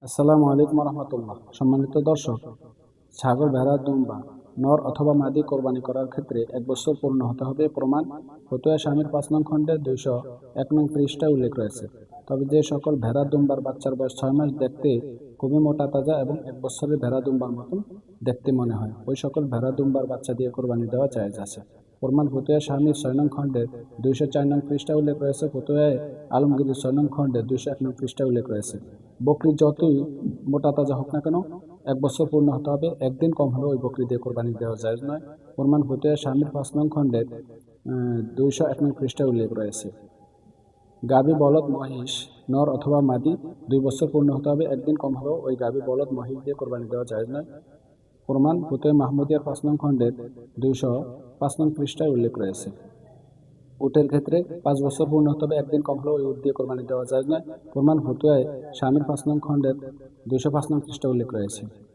আসসালামু আলাইকুম রহমতুল্লাহ। সম্মানিত দর্শক, ছাগল, ভেড়া, দুম্বা নর অথবা মাদি কোরবানি করার ক্ষেত্রে 1 বছর পূর্ণ হতে হবে প্রমাণ ফতুয়া স্বামীর 5 নং খণ্ডের 201 নং পৃষ্ঠায় উল্লেখ রয়েছে। তবে যে সকল ভেড়া দুম্বার বাচ্চার বয়স 6 মাস দেখতে খুবই মোটা তাজা এবং 1 বছরের ভেড়া দুম্বার মতন দেখতে মনে হয়, ওই সকল ভেড়া দুম্বার বাচ্চা দিয়ে কোরবানি দেওয়া জায়েজ আছে। প্রমাণ ফতুয়া স্বামীর 6 নং খণ্ডের 204 নং পৃষ্ঠায় উল্লেখ রয়েছে। ফতুয়ায় আলমগীরের 6 নং খণ্ডের 201 নং পৃষ্ঠায় উল্লেখ রয়েছে। বকরি যতই মোটা তাজা হোক না কেন, 1 বছর পূর্ণ হতে হবে, একদিন কম হলে ওই বকরি দিয়ে কোরবানি দেওয়া জায়েজ নয়। প্রমাণ ফতুয়া স্বামীর 5 নং খণ্ডের 201 নং পৃষ্ঠায় উল্লেখ রয়েছে। গাভী, বলদ, মহিষ নর অথবা মাদি 2 বছর পূর্ণ হতে হবে, একদিন কম হলেও ওই গাভী, বলদ, মহিষ দিয়ে কোরবানি দেওয়া জায়েজ নয়। প্রমাণ ফতুয়া মাহমুদিয়ার 5 নং খণ্ডের 205 নং পৃষ্ঠায় উল্লেখ রয়েছে। উটের ক্ষেত্রে 5 বছর পূর্ণ হতে হবে, একদিন কম হলেও ওই উট দিয়ে কোরবানি দেওয়া জায়েজ নয়। প্রমাণ ফতুয়ায় স্বামীর 5 নং খণ্ডের 205 নং পৃষ্ঠায় উল্লেখ রয়েছে।